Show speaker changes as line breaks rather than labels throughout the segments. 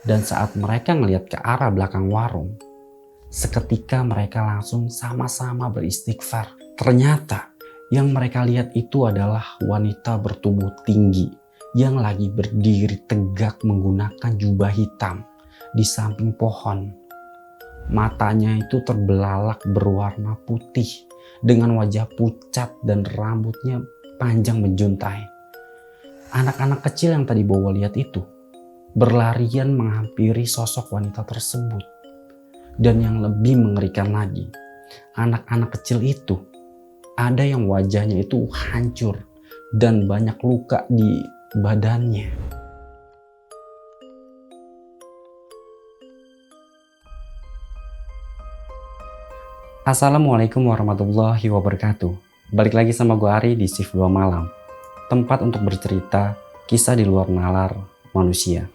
Dan saat mereka ngelihat ke arah belakang warung, seketika mereka langsung sama-sama beristighfar. Ternyata yang mereka lihat itu adalah wanita bertubuh tinggi yang lagi berdiri tegak menggunakan jubah hitam di samping pohon. Matanya itu terbelalak berwarna putih dengan wajah pucat dan rambutnya panjang menjuntai. Anak-anak kecil yang tadi bawa lihat itu berlarian menghampiri sosok wanita tersebut. Dan yang lebih mengerikan lagi, anak-anak kecil itu ada yang wajahnya itu hancur dan banyak luka di badannya. Assalamualaikum warahmatullahi wabarakatuh. Balik lagi sama gue Ari di Shift 2 Malam, tempat untuk bercerita kisah di luar nalar manusia.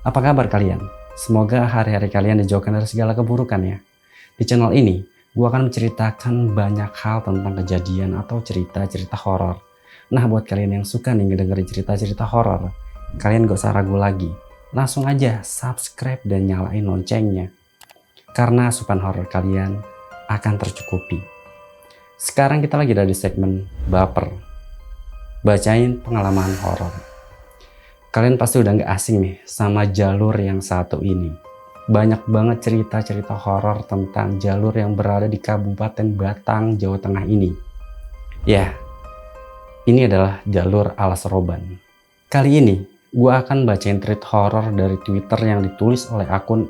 Apa kabar kalian? Semoga hari-hari kalian dijauhkan dari segala keburukan ya. Di channel ini, gue akan menceritakan banyak hal tentang kejadian atau cerita-cerita horor. Nah, buat kalian yang suka nih ngedengerin cerita-cerita horor, kalian gak usah ragu lagi. Langsung aja subscribe dan nyalain loncengnya. Karena asupan horor kalian akan tercukupi. Sekarang kita lagi ada di segmen Baper. Bacain pengalaman horor. Kalian pasti udah gak asing nih sama jalur yang satu ini. Banyak banget cerita-cerita horor tentang jalur yang berada di Kabupaten Batang, Jawa Tengah ini. Ya, ini adalah jalur Alas Roban. Kali ini, gue akan bacain tweet horor dari Twitter yang ditulis oleh akun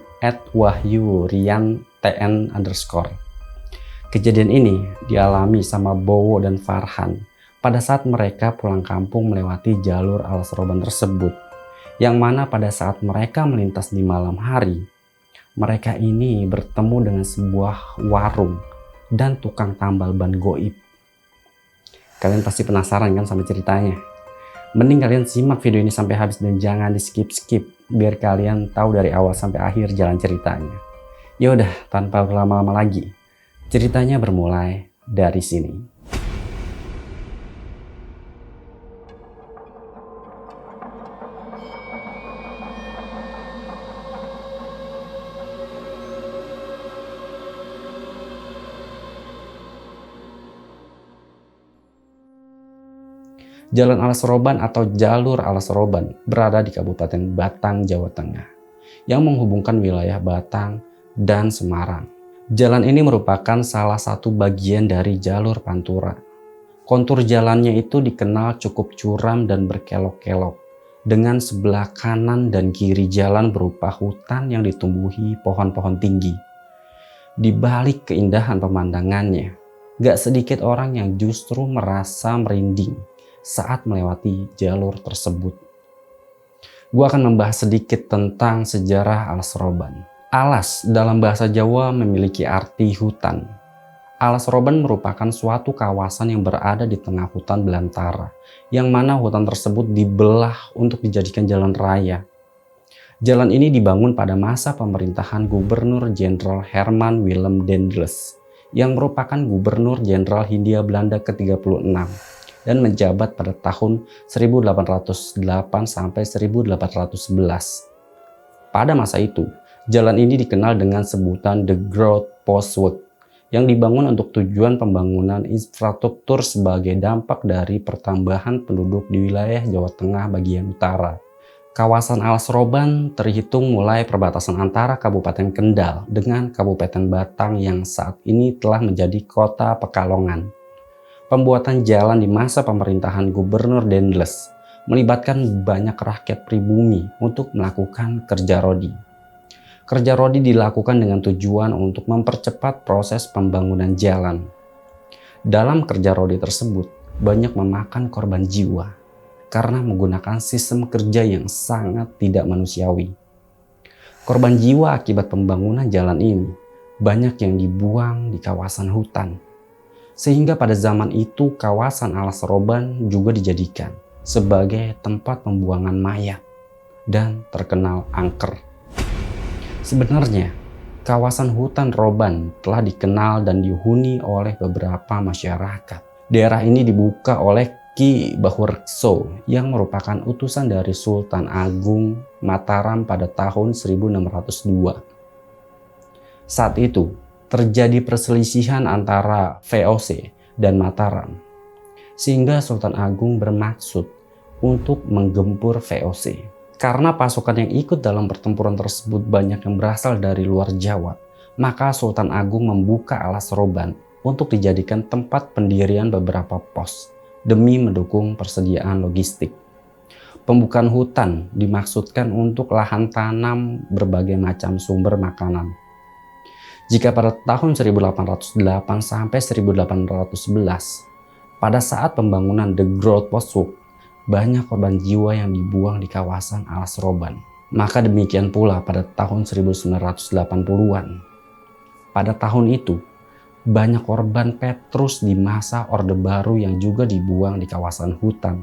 @wahyuriantn_. Kejadian ini dialami sama Bowo dan Farhan pada saat mereka pulang kampung melewati jalur Alas Roban tersebut, yang mana pada saat mereka melintas di malam hari, mereka ini bertemu dengan sebuah warung dan tukang tambal ban goib. Kalian pasti penasaran kan sama ceritanya? Mending kalian simak video ini sampai habis dan jangan di skip-skip biar kalian tahu dari awal sampai akhir jalan ceritanya. Yaudah, tanpa berlama-lama lagi, ceritanya bermulai dari sini. Jalan Alas Roban atau Jalur Alas Roban berada di Kabupaten Batang, Jawa Tengah, yang menghubungkan wilayah Batang dan Semarang. Jalan ini merupakan salah satu bagian dari jalur Pantura. Kontur jalannya itu dikenal cukup curam dan berkelok-kelok, dengan sebelah kanan dan kiri jalan berupa hutan yang ditumbuhi pohon-pohon tinggi. Di balik keindahan pemandangannya, gak sedikit orang yang justru merasa merinding saat melewati jalur tersebut. Gua akan membahas sedikit tentang sejarah Alas Roban. Alas dalam bahasa Jawa memiliki arti hutan. Alas Roban merupakan suatu kawasan yang berada di tengah hutan belantara, yang mana hutan tersebut dibelah untuk dijadikan jalan raya. Jalan ini dibangun pada masa pemerintahan Gubernur Jenderal Herman Willem Daendels, yang merupakan Gubernur Jenderal Hindia Belanda ke-36. Dan menjabat pada tahun 1808 sampai 1811. Pada masa itu, jalan ini dikenal dengan sebutan The Groot Postweg, yang dibangun untuk tujuan pembangunan infrastruktur sebagai dampak dari pertambahan penduduk di wilayah Jawa Tengah bagian utara. Kawasan Alas Roban terhitung mulai perbatasan antara Kabupaten Kendal dengan Kabupaten Batang yang saat ini telah menjadi Kota Pekalongan. Pembuatan jalan di masa pemerintahan Gubernur Daendels melibatkan banyak rakyat pribumi untuk melakukan kerja rodi. Kerja rodi dilakukan dengan tujuan untuk mempercepat proses pembangunan jalan. Dalam kerja rodi tersebut banyak memakan korban jiwa karena menggunakan sistem kerja yang sangat tidak manusiawi. Korban jiwa akibat pembangunan jalan ini banyak yang dibuang di kawasan hutan. Sehingga pada zaman itu kawasan Alas Roban juga dijadikan sebagai tempat pembuangan mayat dan terkenal angker. Sebenarnya Kawasan hutan Roban telah dikenal dan dihuni oleh beberapa masyarakat. Daerah ini dibuka oleh Ki Bahurekso yang merupakan utusan dari Sultan Agung Mataram pada tahun 1602. Saat itu terjadi perselisihan antara VOC dan Mataram, sehingga Sultan Agung bermaksud untuk menggempur VOC. Karena pasukan yang ikut dalam pertempuran tersebut banyak yang berasal dari luar Jawa, maka Sultan Agung membuka Alas Roban untuk dijadikan tempat pendirian beberapa pos demi mendukung persediaan logistik. Pembukaan hutan dimaksudkan untuk lahan tanam berbagai macam sumber makanan. Jika pada tahun 1808 sampai 1811, pada saat pembangunan The Growth Postwork, banyak korban jiwa yang dibuang di kawasan Alas Roban. Maka demikian pula pada tahun 1980-an. Pada tahun itu, banyak korban Petrus di masa Orde Baru yang juga dibuang di kawasan hutan.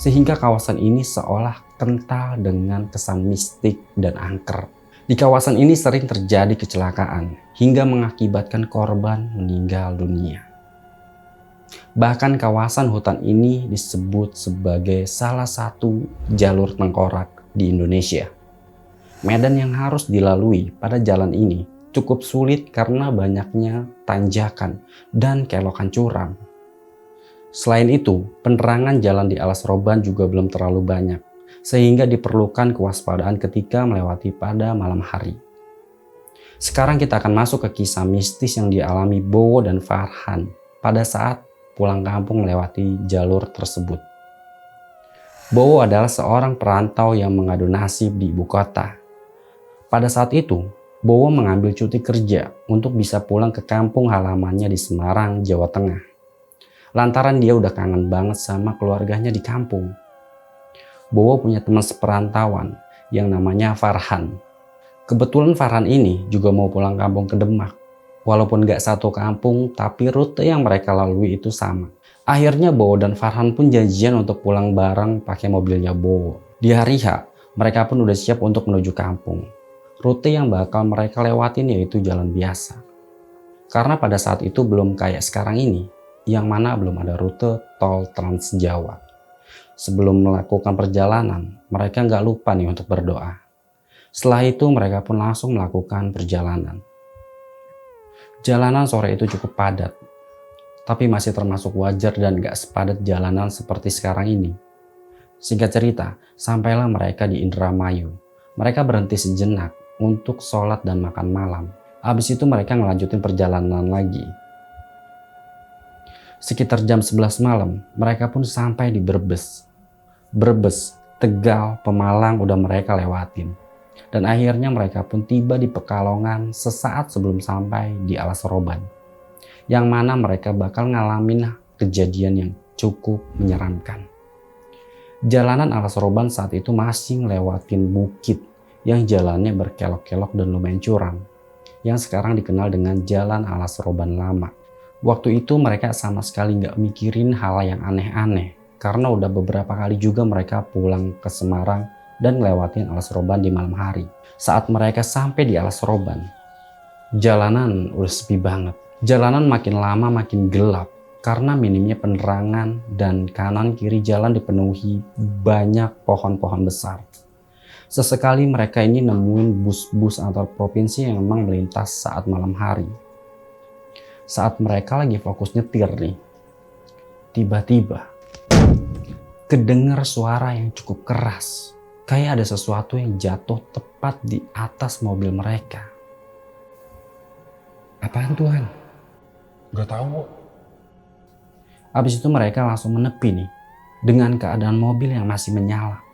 Sehingga kawasan ini seolah kental dengan kesan mistik dan angker. Di kawasan ini sering terjadi kecelakaan hingga mengakibatkan korban meninggal dunia. Bahkan kawasan hutan ini disebut sebagai salah satu jalur tengkorak di Indonesia. Medan yang harus dilalui pada jalan ini cukup sulit karena banyaknya tanjakan dan kelokan curam. Selain itu, penerangan jalan di Alas Roban juga belum terlalu banyak, sehingga diperlukan kewaspadaan ketika melewati pada malam hari. Sekarang kita akan masuk ke kisah mistis yang dialami Bowo dan Farhan pada saat pulang kampung melewati jalur tersebut. Bowo adalah seorang perantau yang mengadu nasib di ibu kota. Pada saat itu, Bowo mengambil cuti kerja untuk bisa pulang ke kampung halamannya di Semarang, Jawa Tengah. Lantaran dia udah kangen banget sama keluarganya di kampung. Bowo punya teman seperantauan yang namanya Farhan. Kebetulan Farhan ini juga mau pulang kampung ke Demak. Walaupun gak satu kampung, tapi rute yang mereka lalui itu sama. Akhirnya Bowo dan Farhan pun janjian untuk pulang bareng pakai mobilnya Bowo. Di hari H, mereka pun udah siap untuk menuju kampung. Rute yang bakal mereka lewatin yaitu jalan biasa. Karena pada saat itu belum kayak sekarang ini, yang mana belum ada rute tol Trans Jawa. Sebelum melakukan perjalanan, mereka nggak lupa nih untuk berdoa. Setelah itu mereka pun langsung melakukan perjalanan. Jalanan sore itu cukup padat, tapi masih termasuk wajar dan gak sepadat jalanan seperti sekarang ini. Singkat cerita, sampailah mereka di Indramayu. Mereka berhenti sejenak untuk sholat dan makan malam. Habis itu mereka ngelanjutin perjalanan lagi. Sekitar jam 11 malam, mereka pun sampai di Brebes. Brebes, Tegal, Pemalang udah mereka lewatin. Dan akhirnya mereka pun tiba di Pekalongan sesaat sebelum sampai di Alas Roban. Yang mana mereka bakal ngalamin kejadian yang cukup menyeramkan. Jalanan Alas Roban saat itu masih ngelewatin bukit yang jalannya berkelok-kelok dan lumayan curam. Yang sekarang dikenal dengan Jalan Alas Roban Lama. Waktu itu mereka sama sekali nggak mikirin hal yang aneh-aneh. Karena udah beberapa kali juga mereka pulang ke Semarang dan ngelewatin Alas Roban di malam hari. Saat mereka sampai di Alas Roban, jalanan udah sepi banget. Jalanan makin lama makin gelap karena minimnya penerangan dan kanan kiri jalan dipenuhi banyak pohon-pohon besar. Sesekali mereka ini nemuin bus-bus antar provinsi yang memang melintas saat malam hari. Saat mereka lagi fokus nyetir nih, tiba-tiba kedengar suara yang cukup keras. Kayak ada sesuatu yang jatuh tepat di atas mobil mereka. Apaan Tuhan?
Gak tahu.
Habis itu mereka langsung menepi nih, dengan keadaan mobil yang masih menyala.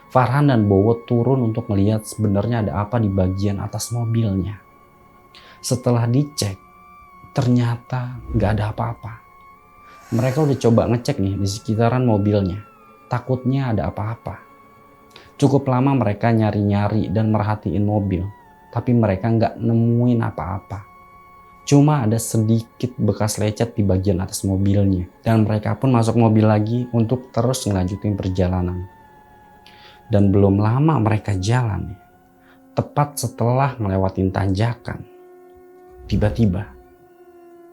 Farhan dan Bowo turun untuk melihat sebenarnya ada apa di bagian atas mobilnya. Setelah dicek, ternyata gak ada apa-apa. Mereka udah coba ngecek nih di sekitaran mobilnya. Takutnya ada apa-apa. Cukup lama mereka nyari-nyari dan merhatiin mobil. Tapi mereka gak nemuin apa-apa. Cuma ada sedikit bekas lecet di bagian atas mobilnya. Dan mereka pun masuk mobil lagi untuk terus ngelanjutin perjalanan. Dan belum lama mereka jalan. Tepat setelah ngelewatin tanjakan, tiba-tiba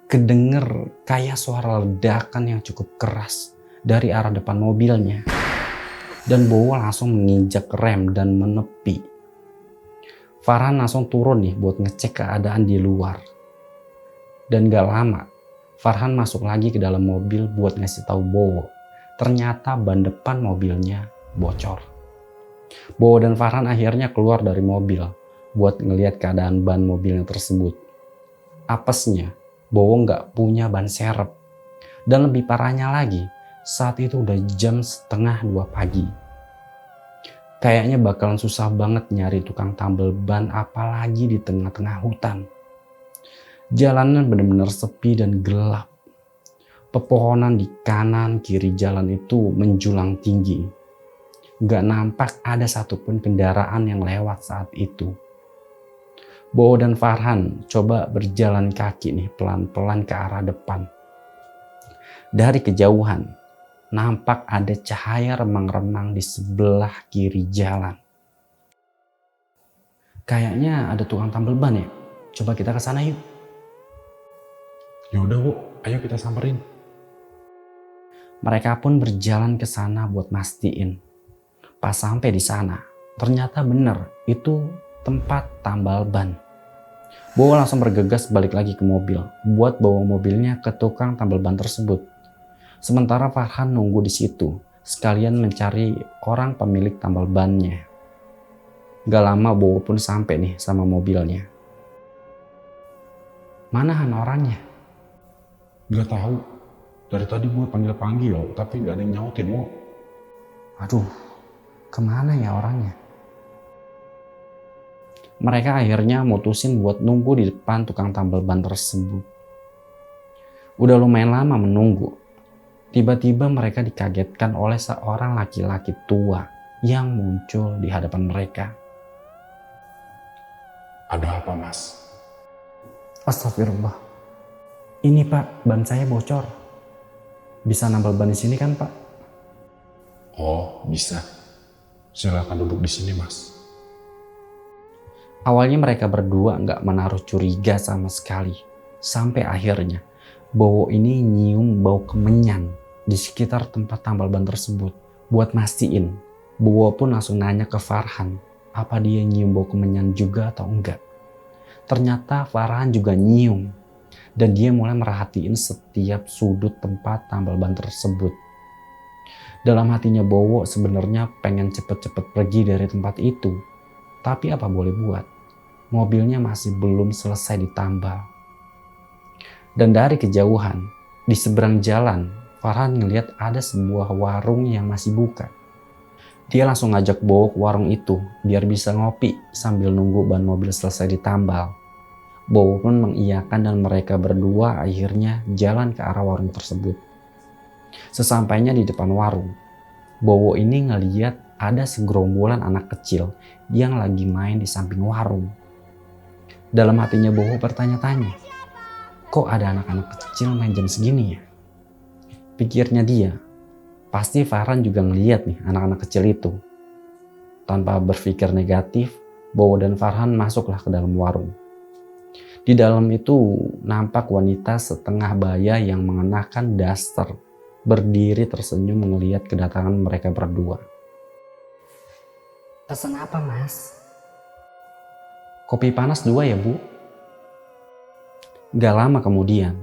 kedenger kayak suara ledakan yang cukup keras dari arah depan mobilnya. Dan Bowo langsung menginjak rem dan menepi. Farhan langsung turun nih buat ngecek keadaan di luar. Dan gak lama, Farhan masuk lagi ke dalam mobil buat ngasih tahu Bowo. Ternyata ban depan mobilnya bocor. Bowo dan Farhan akhirnya keluar dari mobil buat ngelihat keadaan ban mobilnya tersebut. Apesnya, Bowo nggak punya ban serep. Dan lebih parahnya lagi, saat itu udah jam 1:30 pagi. Kayaknya bakalan susah banget nyari tukang tambal ban apalagi di tengah-tengah hutan. Jalanan benar-benar sepi dan gelap. Pepohonan di kanan kiri jalan itu menjulang tinggi. Gak nampak ada satupun kendaraan yang lewat saat itu. Bowo dan Farhan coba berjalan kaki nih pelan-pelan ke arah depan. Dari kejauhan, nampak ada cahaya remang-remang di sebelah kiri jalan. Kayaknya ada tukang tambal ban ya. Coba kita ke sana yuk.
Ya udah, Bu. Ayo kita samperin.
Mereka pun berjalan ke sana buat mastiin. Pas sampai di sana, ternyata bener itu tempat tambal ban. Bowo langsung bergegas balik lagi ke mobil buat bawa mobilnya ke tukang tambal ban tersebut. Sementara Farhan nunggu di situ, sekalian mencari orang pemilik tambal bannya. Gak lama Bowo pun sampai nih sama mobilnya. Mana Han orangnya?
Gak tahu. Dari tadi gue panggil-panggil, tapi gak ada yang nyautin, Wo.
Aduh, kemana ya orangnya? Mereka akhirnya mutusin buat nunggu di depan tukang tambal ban tersebut. Udah lumayan lama menunggu. Tiba-tiba mereka dikagetkan oleh seorang laki-laki tua yang muncul di hadapan mereka.
Ada apa, Mas?
Astagfirullah. Ini Pak, ban saya bocor. Bisa nambal ban di sini kan Pak?
Oh, bisa. Silakan duduk di sini, Mas.
Awalnya mereka berdua nggak menaruh curiga sama sekali. Sampai akhirnya Bowo ini nyium bau kemenyan di sekitar tempat tambal ban tersebut. Buat mastiin, Bowo pun langsung nanya ke Farhan apa dia nyium bau kemenyan juga atau enggak. Ternyata Farhan juga nyium. Dan dia mulai merhatiin setiap sudut tempat tambal ban tersebut. Dalam hatinya Bowo sebenarnya pengen cepet-cepet pergi dari tempat itu. Tapi apa boleh buat, mobilnya masih belum selesai ditambal. Dan dari kejauhan, di seberang jalan, Farhan ngeliat ada sebuah warung yang masih buka. Dia langsung ngajak Bowo ke warung itu biar bisa ngopi sambil nunggu ban mobil selesai ditambal. Bowo pun mengiyakan dan mereka berdua akhirnya jalan ke arah warung tersebut. Sesampainya di depan warung, Bowo ini ngeliat ada segerombolan anak kecil yang lagi main di samping warung. Dalam hatinya Bowo bertanya-tanya, kok ada anak-anak kecil main jam segini ya? Pikirnya dia, pasti Farhan juga ngeliat nih anak-anak kecil itu. Tanpa berpikir negatif, Bowo dan Farhan masuklah ke dalam warung. Di dalam itu nampak wanita setengah baya yang mengenakan daster berdiri tersenyum melihat kedatangan mereka berdua.
Pesan apa, Mas?
Kopi panas 2 ya Bu? Gak lama kemudian,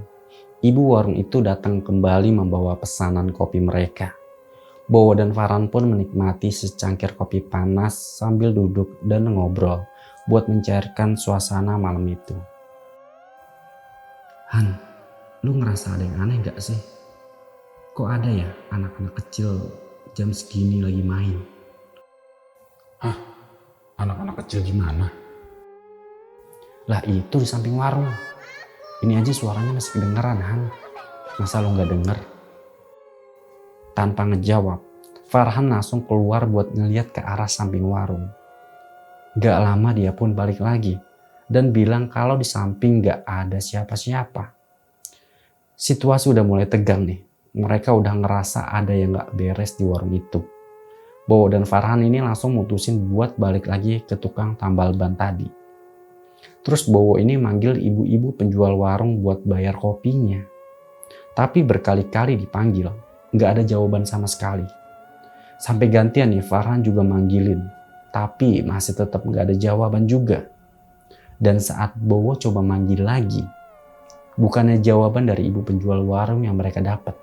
ibu warung itu datang kembali membawa pesanan kopi mereka. Bowo dan Farhan pun menikmati secangkir kopi panas sambil duduk dan ngobrol buat mencairkan suasana malam itu. Han, lu ngerasa ada yang aneh gak sih? Kok ada ya anak-anak kecil jam segini lagi main?
Hah? Anak-anak kecil gimana?
Lah itu di samping warung. Ini aja suaranya masih kedengeran Han. Masa lu gak denger? Tanpa ngejawab, Farhan langsung keluar buat ngeliat ke arah samping warung. Gak lama dia pun balik lagi dan bilang kalau di samping gak ada siapa-siapa. Situasi udah mulai tegang nih. Mereka udah ngerasa ada yang gak beres di warung itu. Bowo dan Farhan ini langsung mutusin buat balik lagi ke tukang tambal ban tadi. Terus Bowo ini manggil ibu-ibu penjual warung buat bayar kopinya. Tapi berkali-kali dipanggil, nggak ada jawaban sama sekali. Sampai gantian nih Farhan juga manggilin, tapi masih tetap nggak ada jawaban juga. Dan saat Bowo coba manggil lagi, bukannya jawaban dari ibu penjual warung yang mereka dapat.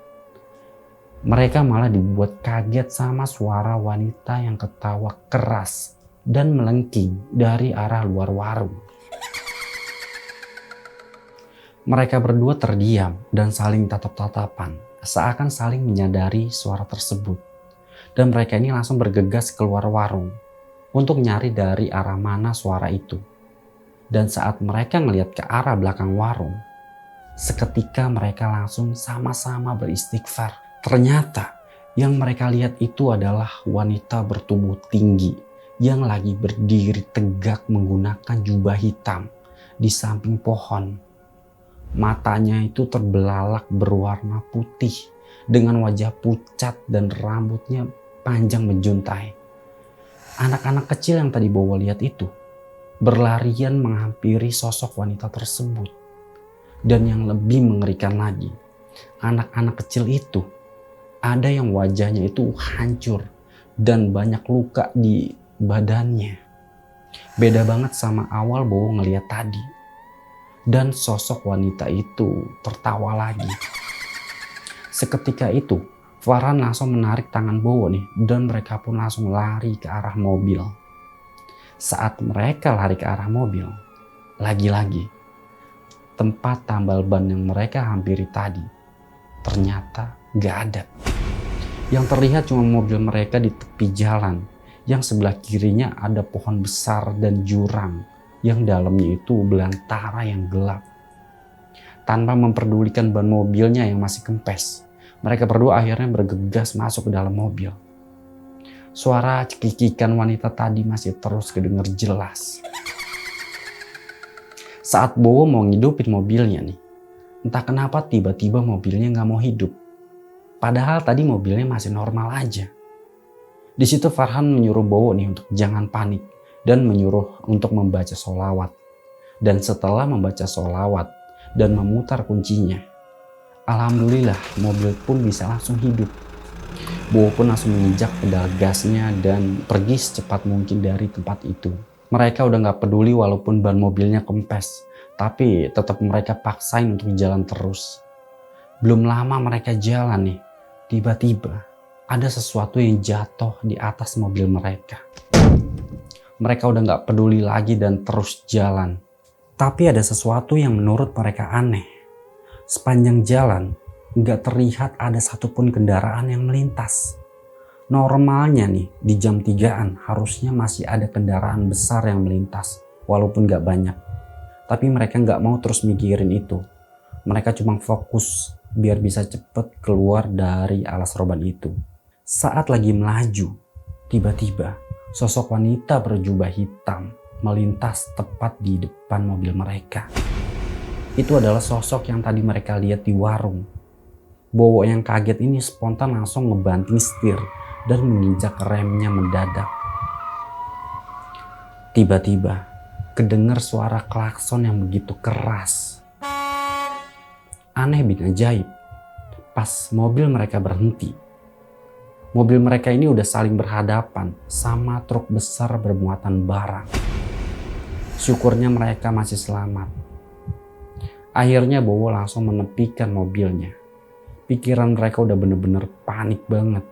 Mereka malah dibuat kaget sama suara wanita yang ketawa keras dan melengking dari arah luar warung. Mereka berdua terdiam dan saling tatap-tatapan, seakan saling menyadari suara tersebut. Dan mereka ini langsung bergegas keluar warung untuk nyari dari arah mana suara itu. Dan saat mereka ngelihat ke arah belakang warung, seketika mereka langsung sama-sama beristighfar. Ternyata yang mereka lihat itu adalah wanita bertubuh tinggi yang lagi berdiri tegak menggunakan jubah hitam di samping pohon. Matanya itu terbelalak berwarna putih dengan wajah pucat dan rambutnya panjang menjuntai. Anak-anak kecil yang tadi Bowo lihat itu berlarian menghampiri sosok wanita tersebut. Dan yang lebih mengerikan lagi, anak-anak kecil itu ada yang wajahnya itu hancur dan banyak luka di badannya. Beda banget sama awal Bowo ngeliat tadi. Dan sosok wanita itu tertawa lagi. Seketika itu, Farhan langsung menarik tangan Bowo nih dan mereka pun langsung lari ke arah mobil. Saat mereka lari ke arah mobil, lagi-lagi tempat tambal ban yang mereka hampiri tadi ternyata gak ada. Yang terlihat cuma mobil mereka di tepi jalan yang sebelah kirinya ada pohon besar dan jurang yang dalamnya itu belantara yang gelap. Tanpa memperdulikan ban mobilnya yang masih kempes, mereka berdua akhirnya bergegas masuk ke dalam mobil. Suara cekikikan wanita tadi masih terus kedengar jelas. Saat Bowo mau ngidupin mobilnya nih, entah kenapa tiba-tiba mobilnya nggak mau hidup. Padahal tadi mobilnya masih normal aja. Di situ Farhan menyuruh Bowo nih untuk jangan panik dan menyuruh untuk membaca sholawat. Dan setelah membaca sholawat dan memutar kuncinya, alhamdulillah mobil pun bisa langsung hidup. Bowo pun langsung menginjak pedal gasnya dan pergi secepat mungkin dari tempat itu. Mereka udah gak peduli walaupun ban mobilnya kempes, tapi tetap mereka paksain untuk jalan terus. Belum lama mereka jalan nih, tiba-tiba ada sesuatu yang jatuh di atas mobil mereka. Mereka udah gak peduli lagi dan terus jalan. Tapi ada sesuatu yang menurut mereka aneh. Sepanjang jalan, gak terlihat ada satupun kendaraan yang melintas. Normalnya nih, di jam 3-an harusnya masih ada kendaraan besar yang melintas, walaupun gak banyak. Tapi mereka gak mau terus mikirin itu. Mereka cuma fokus biar bisa cepet keluar dari alas roban itu. Saat lagi melaju, tiba-tiba sosok wanita berjubah hitam melintas tepat di depan mobil mereka. Itu adalah sosok yang tadi mereka lihat di warung. Bowo yang kaget ini spontan langsung ngebanting setir dan menginjak remnya mendadak. Tiba-tiba kedengar suara klakson yang begitu keras. Aneh bin ajaib, pas mobil mereka berhenti, mobil mereka ini udah saling berhadapan sama truk besar bermuatan barang. Syukurnya mereka masih selamat. Akhirnya Bowo langsung menepikan mobilnya. Pikiran mereka udah bener-bener panik banget.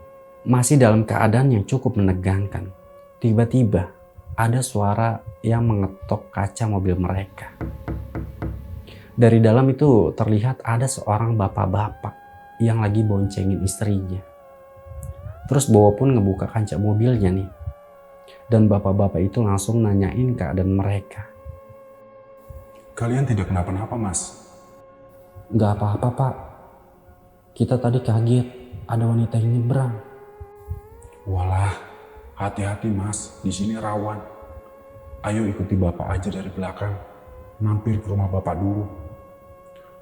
Masih dalam keadaan yang cukup menegangkan. Tiba-tiba ada suara yang mengetok kaca mobil mereka. Dari dalam itu terlihat ada seorang bapak-bapak yang lagi boncengin istrinya. Terus Bowo pun ngebuka kaca mobilnya nih. Dan bapak-bapak itu langsung nanyain keadaan mereka.
Kalian tidak kenapa-napa, Mas?
Gak apa-apa, Pak. Kita tadi kaget ada wanita yang nyebrang.
Walah, hati-hati, Mas. Di sini rawan. Ayo ikuti Bapak aja dari belakang. Mampir ke rumah Bapak dulu.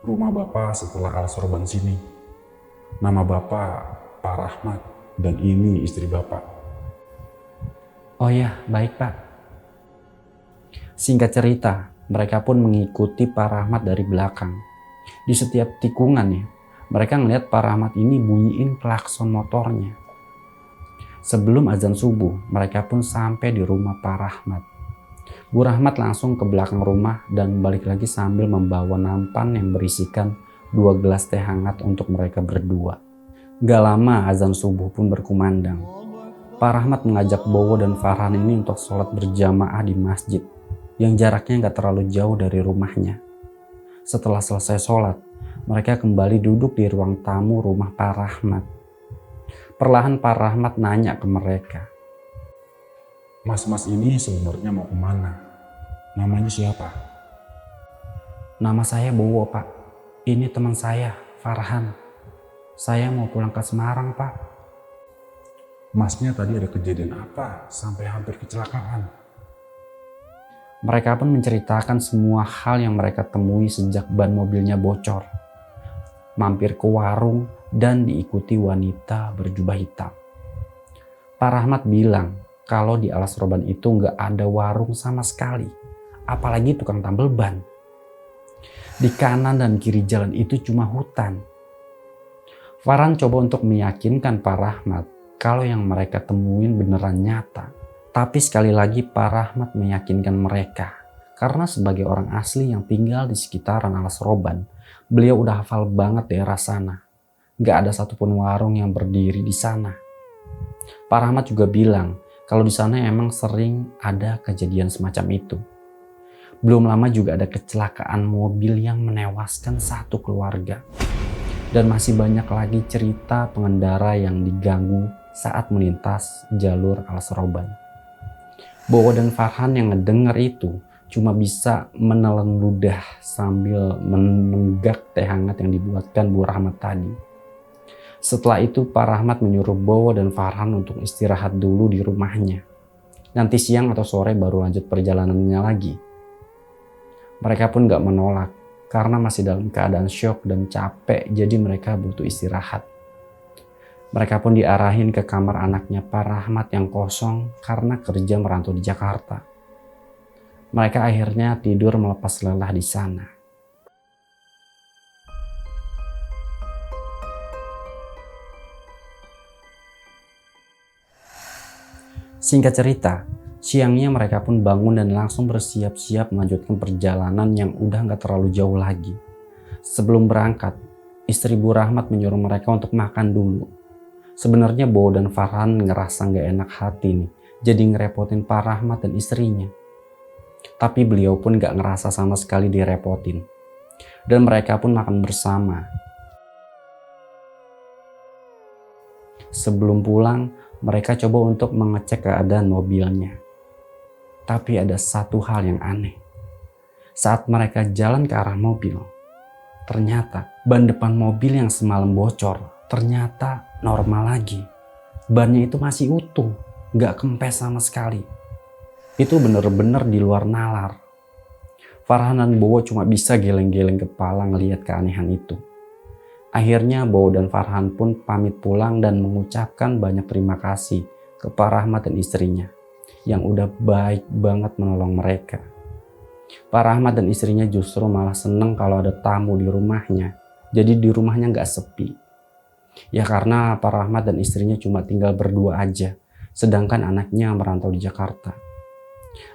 Rumah Bapak setelah alas roban sini. Nama Bapak Pak Rahmat. Dan ini istri Bapak.
Oh ya, baik Pak. Singkat cerita, mereka pun mengikuti Pak Rahmat dari belakang. Di setiap tikungannya, mereka ngeliat Pak Rahmat ini bunyiin klakson motornya. Sebelum azan subuh, mereka pun sampai di rumah Pak Rahmat. Bu Rahmat langsung ke belakang rumah dan balik lagi sambil membawa nampan yang berisikan 2 gelas teh hangat untuk mereka berdua. Gak lama azan subuh pun berkumandang. Pak Rahmat mengajak Bowo dan Farhan ini untuk sholat berjamaah di masjid yang jaraknya gak terlalu jauh dari rumahnya. Setelah selesai sholat, mereka kembali duduk di ruang tamu rumah Pak Rahmat. Perlahan Pak Rahmat nanya ke mereka.
Mas-mas ini sebenarnya mau kemana? Namanya siapa?
Nama saya Bowo Pak. Ini teman saya, Farhan. Saya mau pulang ke Semarang Pak.
Masnya tadi ada kejadian apa sampai hampir kecelakaan?
Mereka pun menceritakan semua hal yang mereka temui sejak ban mobilnya bocor. Mampir ke warung dan diikuti wanita berjubah hitam. Pak Rahmat bilang kalau di Alas Roban itu nggak ada warung sama sekali, apalagi tukang tambal ban. Di kanan dan kiri jalan itu cuma hutan. Farhan coba untuk meyakinkan Pak Rahmat kalau yang mereka temuin beneran nyata. Tapi sekali lagi Pak Rahmat meyakinkan mereka karena sebagai orang asli yang tinggal di sekitaran Alas Roban, beliau udah hafal banget daerah sana. Gak ada satupun warung yang berdiri di sana. Pak Rahmat juga bilang kalau di sana emang sering ada kejadian semacam itu. Belum lama juga ada kecelakaan mobil yang menewaskan satu keluarga. Dan masih banyak lagi cerita pengendara yang diganggu saat melintas jalur Alas Roban. Bowo dan Farhan yang ngedenger itu cuma bisa menelan ludah sambil menenggak teh hangat yang dibuatkan Bu Rahmat tadi. Setelah itu Pak Rahmat menyuruh Bowo dan Farhan untuk istirahat dulu di rumahnya. Nanti siang atau sore baru lanjut perjalanannya lagi. Mereka pun gak menolak karena masih dalam keadaan syok dan capek, jadi mereka butuh istirahat. Mereka pun diarahin ke kamar anaknya Pak Rahmat yang kosong karena kerja merantau di Jakarta. Mereka akhirnya tidur melepas lelah di sana. Singkat cerita, siangnya mereka pun bangun dan langsung bersiap-siap melanjutkan perjalanan yang udah gak terlalu jauh lagi. Sebelum berangkat, istri Bu Rahmat menyuruh mereka untuk makan dulu. Sebenarnya Bowo dan Farhan ngerasa gak enak hati nih, jadi ngerepotin Pak Rahmat dan istrinya. Tapi beliau pun gak ngerasa sama sekali direpotin. Dan mereka pun makan bersama. Sebelum pulang, mereka coba untuk mengecek keadaan mobilnya. Tapi ada satu hal yang aneh. Saat mereka jalan ke arah mobil, ternyata ban depan mobil yang semalam bocor ternyata normal lagi. Bannya itu masih utuh, gak kempes sama sekali. Itu bener-bener di luar nalar. Farhan dan Bowo cuma bisa geleng-geleng kepala ngelihat keanehan itu. Akhirnya Bowo dan Farhan pun pamit pulang dan mengucapkan banyak terima kasih ke Pak Rahmat dan istrinya yang udah baik banget menolong mereka. Pak Rahmat dan istrinya justru malah seneng kalau ada tamu di rumahnya. Jadi di rumahnya gak sepi. Ya karena Pak Rahmat dan istrinya cuma tinggal berdua aja, sedangkan anaknya merantau di Jakarta.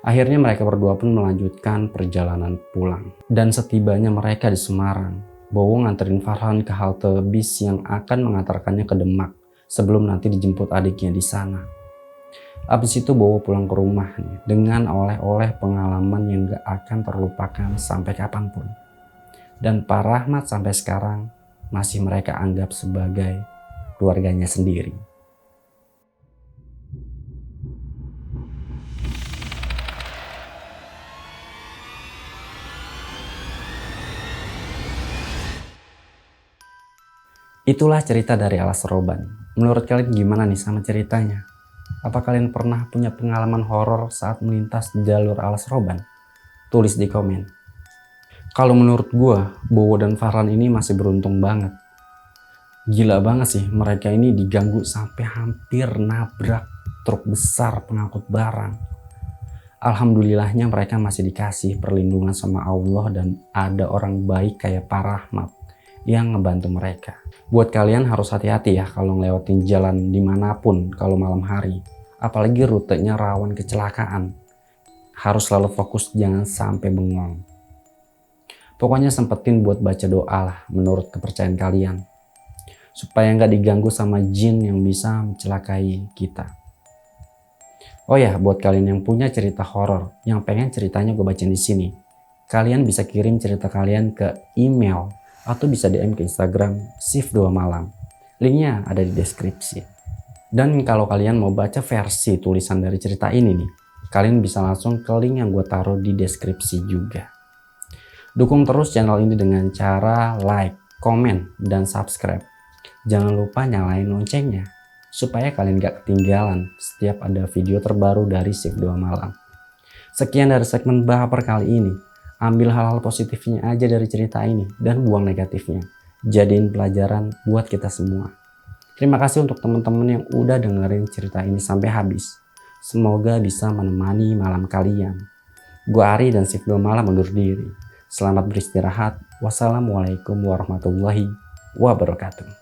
Akhirnya mereka berdua pun melanjutkan perjalanan pulang. Dan setibanya mereka di Semarang, Bowo nganterin Farhan ke halte bis yang akan mengantarkannya ke Demak sebelum nanti dijemput adiknya di sana. Abis itu Bowo pulang ke rumah nih, dengan oleh-oleh pengalaman yang gak akan terlupakan sampai kapanpun. Dan Pak Rahmat sampai sekarang masih mereka anggap sebagai keluarganya sendiri. Itulah cerita dari Alas Roban. Menurut kalian gimana nih sama ceritanya? Apa kalian pernah punya pengalaman horor saat melintas jalur Alas Roban? Tulis di komen. Kalau menurut gua, Bowo dan Farhan ini masih beruntung banget. Gila banget sih, mereka ini diganggu sampai hampir nabrak. truk besar pengangkut barang. Alhamdulillahnya mereka masih dikasih perlindungan sama Allah dan ada orang baik kayak Pak Rahmat yang ngebantu mereka. Buat kalian harus hati-hati ya kalau ngelewatin jalan dimanapun kalau malam hari. Apalagi rutenya rawan kecelakaan. Harus selalu fokus, jangan sampai bengong. Pokoknya sempetin buat baca doa lah menurut kepercayaan kalian. Supaya nggak diganggu sama jin yang bisa mencelakai kita. Oh ya, buat kalian yang punya cerita horor yang pengen ceritanya gue bacain di sini, kalian bisa kirim cerita kalian ke email atau bisa DM ke Instagram Shift 2 Malam. Linknya ada di deskripsi. Dan kalau kalian mau baca versi tulisan dari cerita ini nih, kalian bisa langsung ke link yang gue taruh di deskripsi juga. Dukung terus channel ini dengan cara like, komen, dan subscribe. Jangan lupa nyalain loncengnya supaya kalian gak ketinggalan setiap ada video terbaru dari Shift 2 Malam. Sekian dari segmen baper kali ini. Ambil hal-hal positifnya aja dari cerita ini dan buang negatifnya. Jadiin pelajaran buat kita semua. Terima kasih untuk teman-teman yang udah dengerin cerita ini sampai habis. Semoga bisa menemani malam kalian. Gua Ari dan Shift 2 Malam undur diri. Selamat beristirahat. Wassalamualaikum warahmatullahi wabarakatuh.